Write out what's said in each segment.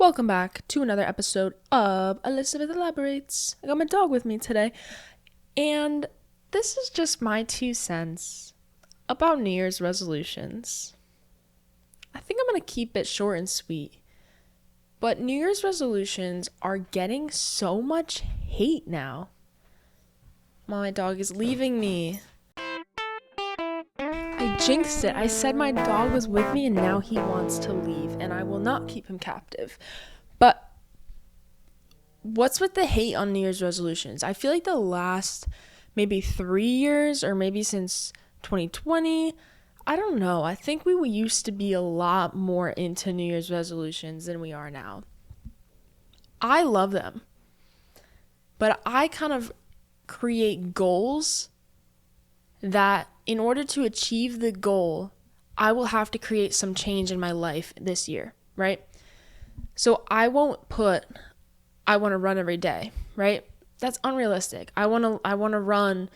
Welcome back to another episode of Elizabeth Elaborates. I got my dog with me today, and this is just my 2 cents about New Year's resolutions. I think I'm going to keep it short and sweet, but New Year's resolutions are getting so much hate now. My dog is leaving me. I jinxed it. I said my dog was with me and now he wants to leave, and I will not keep him captive. But what's with the hate on New Year's resolutions? I feel like the last maybe 3 years or maybe since 2020, I don't know. I think we used to be a lot more into New Year's resolutions than we are now. I love them, but I kind of create goals that in order to achieve the goal, I will have to create some change in my life this year, right? So I won't put, I want to run every day, right? That's unrealistic. I want to run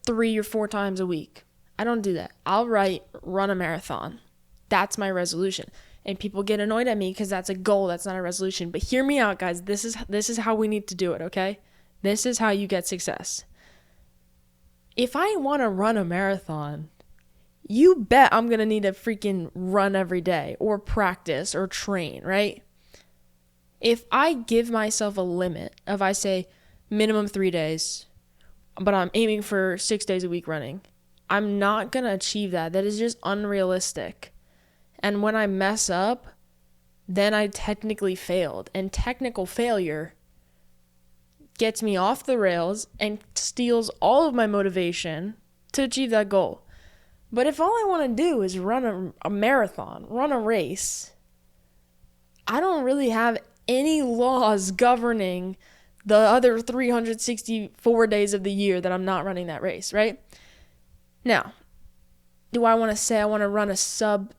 3 or 4 times a week. I don't do that. I'll run a marathon. That's my resolution. And people get annoyed at me because that's a goal. That's not a resolution. But hear me out, guys. This is how we need to do it, okay? This is how you get success. If I want to run a marathon, you bet I'm going to need to freaking run every day or practice or train, right? If I give myself a limit of, I say minimum 3 days, but I'm aiming for 6 days a week running, I'm not going to achieve that. That is just unrealistic. And when I mess up, then I technically failed. And technical failure gets me off the rails and steals all of my motivation to achieve that goal. But if all I want to do is run a marathon, run a race, I don't really have any laws governing the other 364 days of the year that I'm not running that race, right? Now, do I want to say I want to run a sub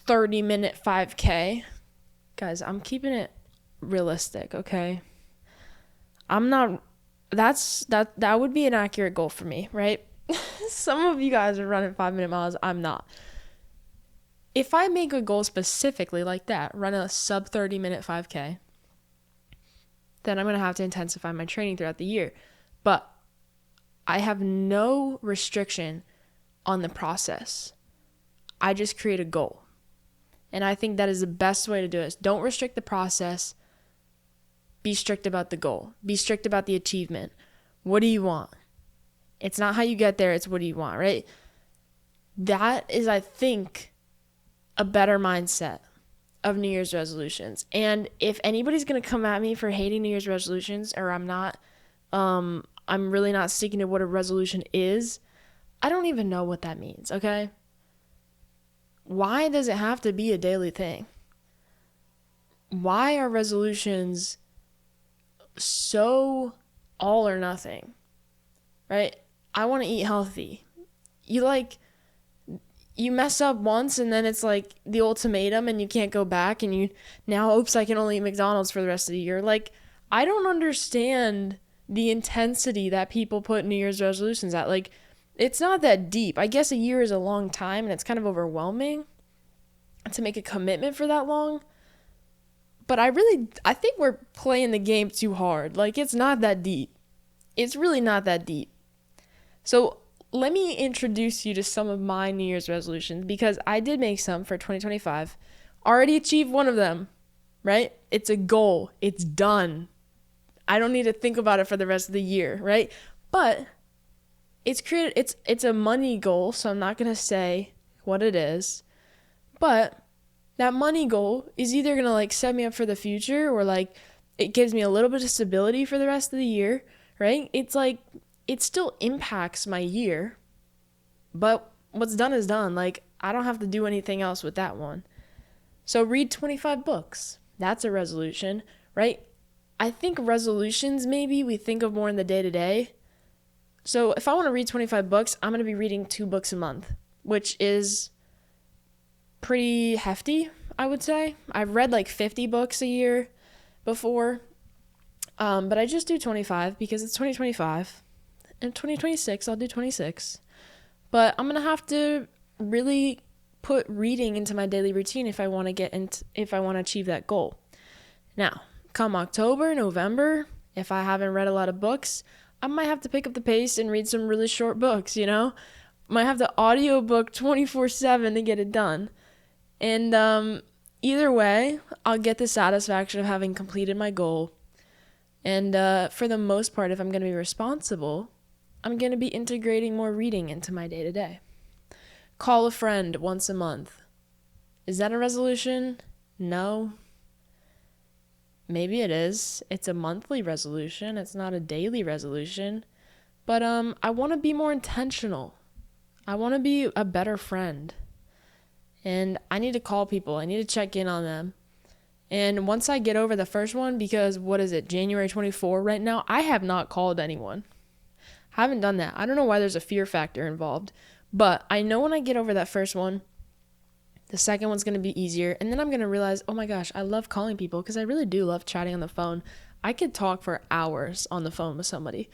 30-minute 5K? Guys, I'm keeping it realistic, okay? That would be an accurate goal for me, right? Some of you guys are running 5-minute miles. I'm not. If I make a goal specifically like that, run a sub 30-minute 5K, then I'm going to have to intensify my training throughout the year. But I have no restriction on the process. I just create a goal. And I think that is the best way to do it. Don't restrict the process. Be strict about the goal. Be strict about the achievement. What do you want? It's not how you get there, it's what do you want, right? That is, I think, a better mindset of New Year's resolutions. And if anybody's going to come at me for hating New Year's resolutions, or I'm really not sticking to what a resolution is, I don't even know what that means, okay? Why does it have to be a daily thing? Why are resolutions so all or nothing, right? I want to eat healthy. You mess up once and then it's like the ultimatum and you can't go back and I can only eat McDonald's for the rest of the year. Like, I don't understand the intensity that people put New Year's resolutions at. Like, it's not that deep. I guess a year is a long time and it's kind of overwhelming to make a commitment for that long. But I think we're playing the game too hard. Like, it's not that deep. It's really not that deep. So let me introduce you to some of my New Year's resolutions, because I did make some for 2025. Already achieved one of them, right? It's a goal. It's done. I don't need to think about it for the rest of the year, right? But it's a money goal, so I'm not going to say what it is. But that money goal is either going to set me up for the future, or it gives me a little bit of stability for the rest of the year, right? It still impacts my year, but what's done is done. I don't have to do anything else with that one. So read 25 books. That's a resolution, right? I think resolutions maybe we think of more in the day-to-day. So if I want to read 25 books, I'm going to be reading 2 books a month, which is pretty hefty, I would say. I've read 50 books a year before, but I just do 25 because it's 2025. In 2026, I'll do 26. But I'm going to have to really put reading into my daily routine if I want to achieve that goal. Now, come October, November, if I haven't read a lot of books, I might have to pick up the pace and read some really short books, Might have to audiobook 24/7 to get it done. And either way, I'll get the satisfaction of having completed my goal. And for the most part, if I'm going to be responsible, I'm going to be integrating more reading into my day-to-day. Call a friend once a month. Is that a resolution? No. Maybe it is. It's a monthly resolution. It's not a daily resolution. But I want to be more intentional. I want to be a better friend. And I need to call people. I need to check in on them. And once I get over the first one, because what is it, January 24 right now, I have not called anyone. Haven't done that. I don't know why there's a fear factor involved. But I know when I get over that first one, the second one's going to be easier. And then I'm going to realize, oh my gosh, I love calling people because I really do love chatting on the phone. I could talk for hours on the phone with somebody.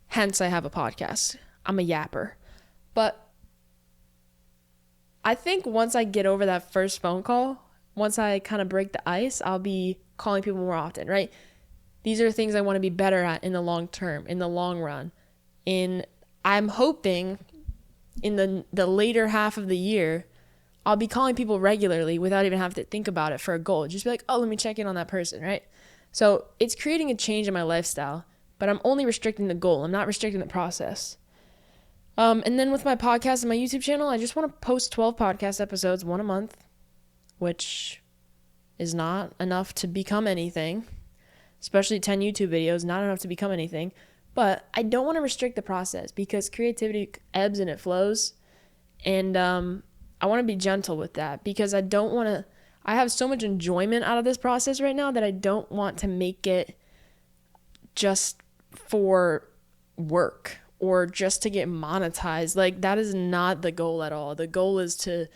Hence, I have a podcast. I'm a yapper. But I think once I get over that first phone call, once I kind of break the ice, I'll be calling people more often, right? These are things I want to be better at in the long term, in the long run. I'm hoping in the later half of the year, I'll be calling people regularly without even having to think about it for a goal. Just be like, oh, let me check in on that person, right? So it's creating a change in my lifestyle, but I'm only restricting the goal. I'm not restricting the process. And then with my podcast and my YouTube channel, I just want to post 12 podcast episodes, one a month, which is not enough to become anything, especially 10 YouTube videos, not enough to become anything. But I don't want to restrict the process because creativity ebbs and it flows. And I want to be gentle with that because I have so much enjoyment out of this process right now that I don't want to make it just for work or just to get monetized. Like, that is not the goal at all. The goal is to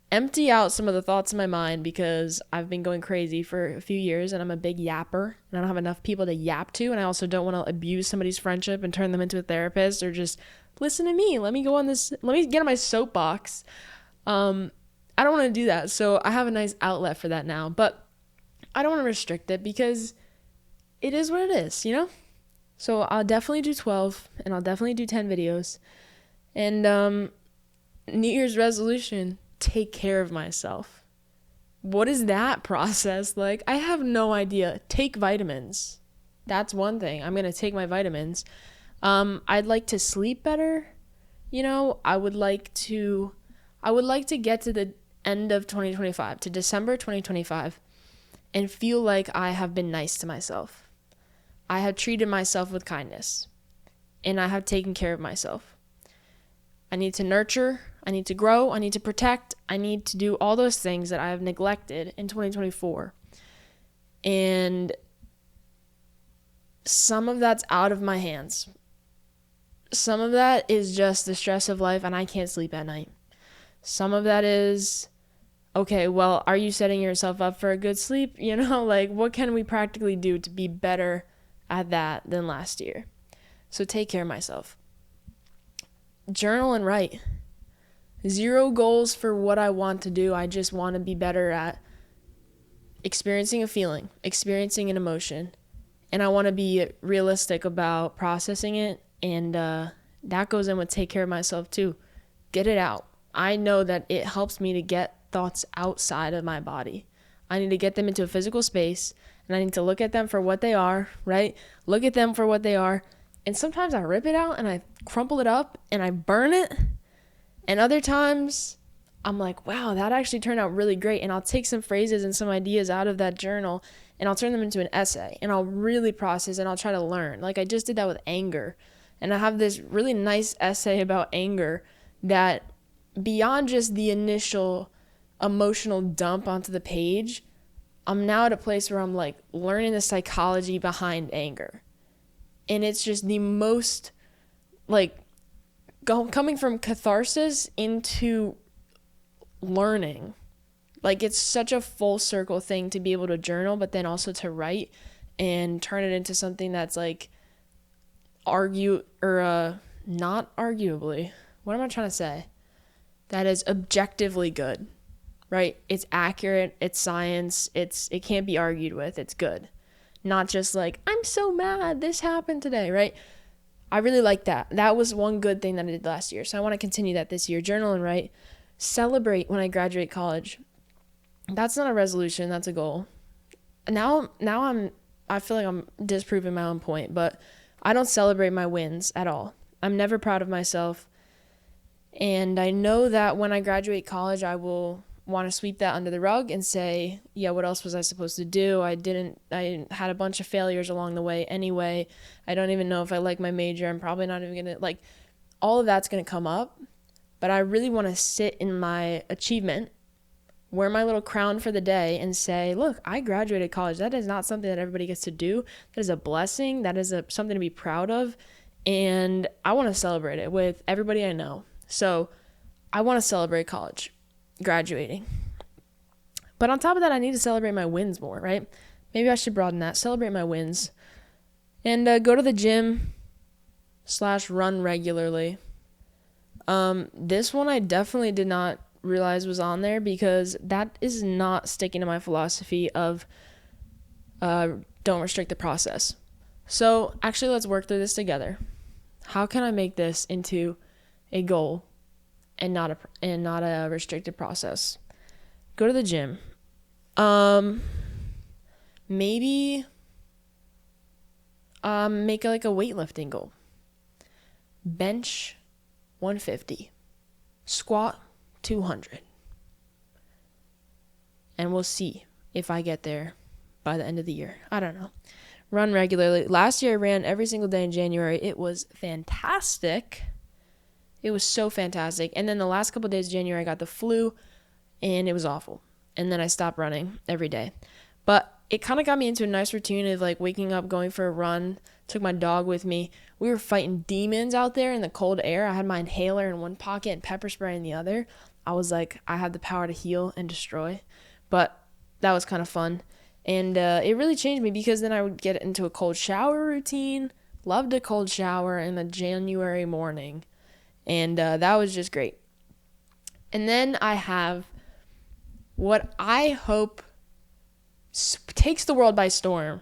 empty out some of the thoughts in my mind because I've been going crazy for a few years and I'm a big yapper and I don't have enough people to yap to, and I also don't want to abuse somebody's friendship and turn them into a therapist or just listen to me. Let me get on my soapbox. I don't want to do that. So I have a nice outlet for that now, but I don't want to restrict it because it is what it is, So I'll definitely do 12 and I'll definitely do 10 videos. And New Year's resolution, take care of myself. What is that process like? I have no idea. Take vitamins. That's one thing. I'm going to take my vitamins. I'd like to sleep better. I would like to get to the end of 2025, to December 2025, and feel like I have been nice to myself. I have treated myself with kindness, and I have taken care of myself. I need to nurture, I need to grow, I need to protect, I need to do all those things that I have neglected in 2024. And some of that's out of my hands. Some of that is just the stress of life and I can't sleep at night. Some of that is, okay, well, are you setting yourself up for a good sleep? What can we practically do to be better at that than last year? So take care of myself. Journal and write. 0 goals for what I want to do. I just want to be better at experiencing a feeling, experiencing an emotion. And I want to be realistic about processing it. And that goes in with take care of myself too. Get it out. I know that it helps me to get thoughts outside of my body. I need to get them into a physical space and I need to look at them for what they are, right? Look at them for what they are. And sometimes I rip it out and I crumple it up and I burn it. And other times I'm like, wow, that actually turned out really great. And I'll take some phrases and some ideas out of that journal and I'll turn them into an essay and I'll really process and I'll try to learn. Like I just did that with anger. And I have this really nice essay about anger that beyond just the initial emotional dump onto the page, I'm now at a place where I'm like learning the psychology behind anger. And it's just the most coming from catharsis into learning. Like it's such a full circle thing to be able to journal, but then also to write and turn it into something that's like not arguably. What am I trying to say? That is objectively good. right? It's accurate, it's science, it can't be argued with, it's good. Not just like, I'm so mad this happened today, right? I really like that. That was one good thing that I did last year. So I want to continue that this year. Journal and write. Celebrate when I graduate college. That's not a resolution, that's a goal. I feel like I'm disproving my own point, but I don't celebrate my wins at all. I'm never proud of myself. And I know that when I graduate college, I will want to sweep that under the rug and say, yeah, what else was I supposed to do? I had a bunch of failures along the way anyway. I don't even know if I like my major. I'm probably not even going to, like, all of that's going to come up. But I really want to sit in my achievement, wear my little crown for the day, and say, look, I graduated college. That is not something that everybody gets to do. That is a blessing. That is something to be proud of. And I want to celebrate it with everybody I know. So I want to celebrate college, graduating. But on top of that, I need to celebrate my wins more, right? Maybe I should broaden that. Celebrate my wins. And go to the gym / run regularly. This one I definitely did not realize was on there because that is not sticking to my philosophy of don't restrict the process. So actually, let's work through this together. How can I make this into a goal and not a restricted process? Go to the gym. Maybe make like a weightlifting goal. Bench 150. Squat 200. And we'll see if I get there by the end of the year. I don't know. Run regularly. Last year I ran every single day in January. It was fantastic. It was so fantastic. And then the last couple of days of January I got the flu and it was awful. And then I stopped running every day. But it kind of got me into a nice routine of like waking up, going for a run, took my dog with me. We were fighting demons out there in the cold air. I had my inhaler in one pocket and pepper spray in the other. I was like, I had the power to heal and destroy. But that was kind of fun. And it really changed me because then I would get into a cold shower routine. Loved a cold shower in a January morning. And that was just great. And then I have what I hope takes the world by storm.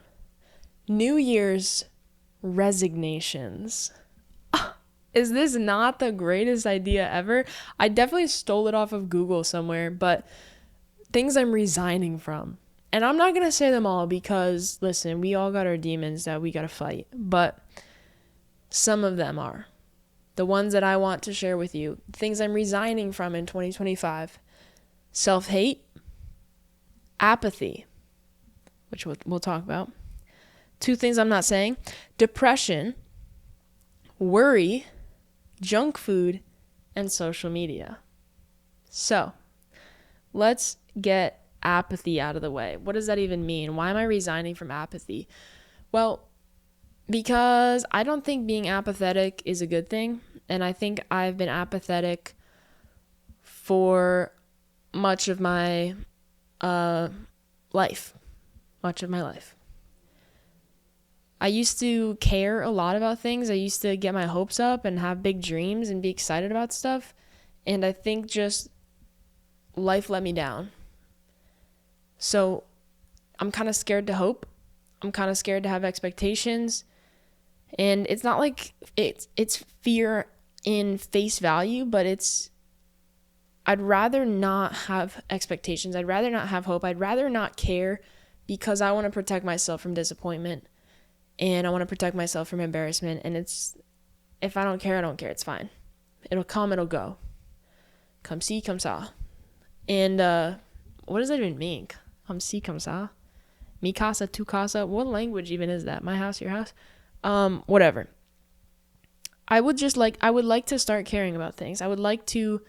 New Year's resignations. Is this not the greatest idea ever? I definitely stole it off of Google somewhere, but things I'm resigning from. And I'm not going to say them all because, listen, we all got our demons that we got to fight. But some of them are. The ones that I want to share with you. Things I'm resigning from in 2025. Self-hate. Apathy. Which we'll talk about. 2 things I'm not saying. Depression. Worry. Junk food. And social media. So, let's get apathy out of the way. What does that even mean? Why am I resigning from apathy? Well, because I don't think being apathetic is a good thing. And I think I've been apathetic for much of my life. Much of my life. I used to care a lot about things. I used to get my hopes up and have big dreams and be excited about stuff. And I think just life let me down. So I'm kind of scared to hope. I'm kind of scared to have expectations. And it's not like it's fear in face value, but I'd rather not have expectations. I'd rather not have hope. I'd rather not care because I want to protect myself from disappointment and I want to protect myself from embarrassment. And if I don't care, I don't care. It's fine. It'll come, it'll go. Come see, come saw. And what does that even mean? Come see, come saw. Mi casa, tu casa. What language even is that? My house, your house? Whatever. I would like to start caring about things. I would like to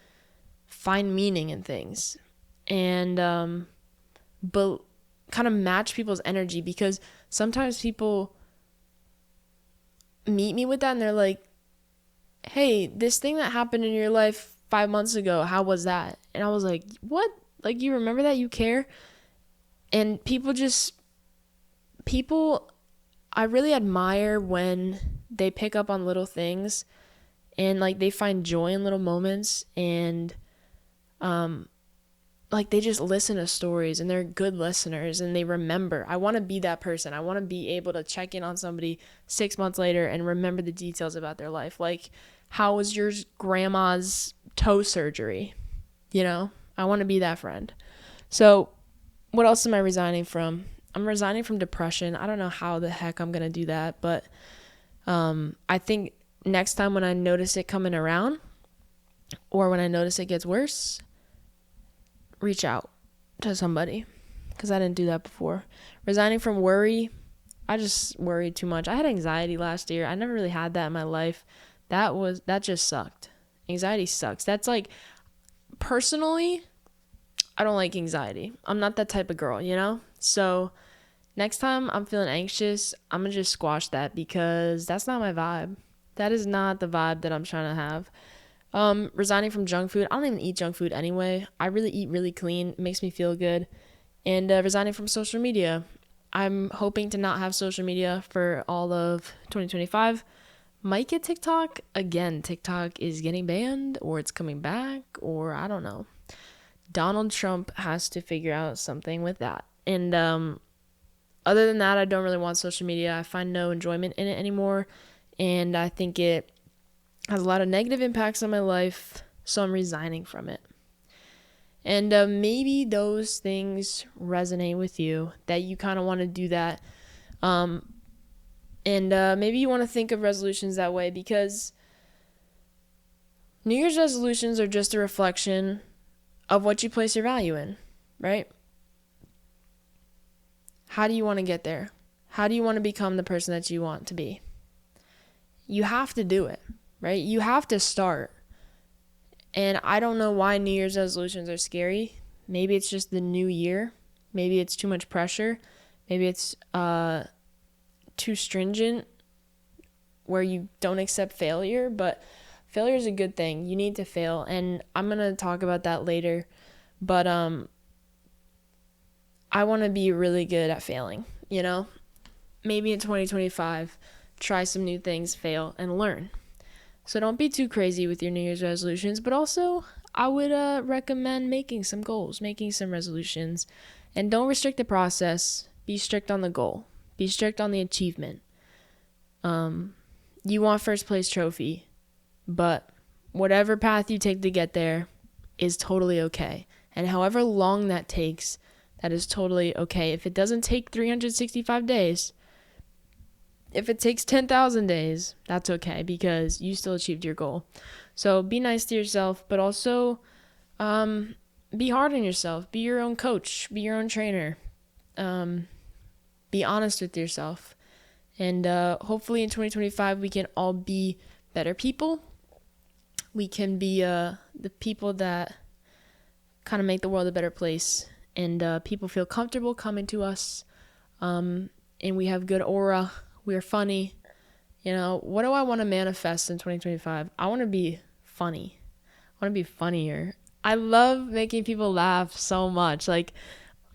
find meaning in things. And but kind of match people's energy, because sometimes people meet me with that and they're like, hey, this thing that happened in your life 5 months ago, how was that? And I was like, what? Like, you remember that? You care? And I really admire when they pick up on little things and like they find joy in little moments. And like they just listen to stories and they're good listeners and they remember. I want to be that person. I want to be able to check in on somebody 6 months later and remember the details about their life. Like, how was your grandma's toe surgery? You know, I want to be that friend. So what else am I resigning from? I'm resigning from depression. I don't know how the heck I'm going to do that, but I think next time when I notice it coming around or when I notice it gets worse, reach out to somebody because I didn't do that before. Resigning from worry. I just worried too much. I had anxiety last year. I never really had that in my life. That just sucked. Anxiety sucks. That's like, personally, I don't like anxiety. I'm not that type of girl, you know? So next time I'm feeling anxious, I'm going to just squash that because that's not my vibe. That is not the vibe that I'm trying to have. Resigning from junk food. I don't even eat junk food anyway. I really eat really clean. It makes me feel good. And resigning from social media. I'm hoping to not have social media for all of 2025. Might get TikTok. Again, TikTok is getting banned or it's coming back or I don't know. Donald Trump has to figure out something with that. And other than that, I don't really want social media. I find no enjoyment in it anymore. And I think it has a lot of negative impacts on my life. So I'm resigning from it. And maybe those things resonate with you, that you kind of want to do that. And maybe you want to think of resolutions that way because New Year's resolutions are just a reflection of what you place your value in, right? How do you want to get there? How do you want to become the person that you want to be? You have to do it, right? You have to start. And I don't know why New Year's resolutions are scary. Maybe it's just the new year. Maybe it's too much pressure. Maybe it's too stringent where you don't accept failure. But failure is a good thing. You need to fail. And I'm going to talk about that later. But I want to be really good at failing, you know? Maybe in 2025, try some new things, fail, and learn. So don't be too crazy with your New Year's resolutions, but also I would recommend making some goals, making some resolutions, and don't restrict the process. Be strict on the goal. Be strict on the achievement. You want first place trophy, but whatever path you take to get there is totally okay. And however long that takes, that is totally okay. If it doesn't take 365 days, if it takes 10,000 days, that's okay because you still achieved your goal. So be nice to yourself, but also be hard on yourself. Be your own coach. Be your own trainer. Be honest with yourself. And hopefully in 2025, we can all be better people. We can be the people that kind of make the world a better place. And people feel comfortable coming to us. And we have good aura. We're funny. You know, what do I want to manifest in 2025? I want to be funny. I want to be funnier. I love making people laugh so much. Like,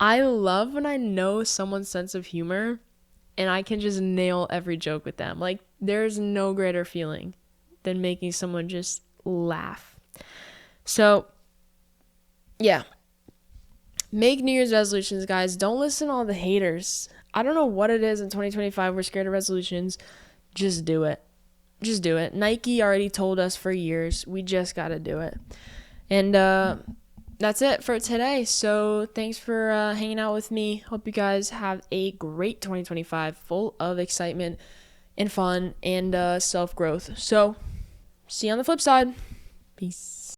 I love when I know someone's sense of humor and I can just nail every joke with them. Like, there's no greater feeling than making someone just laugh. So, yeah. Make New Year's resolutions, guys. Don't listen to all the haters. I don't know what it is in 2025. We're scared of resolutions. Just do it. Just do it. Nike already told us for years. We just got to do it. And that's it for today. So thanks for hanging out with me. Hope you guys have a great 2025 full of excitement and fun and self-growth. So see you on the flip side. Peace.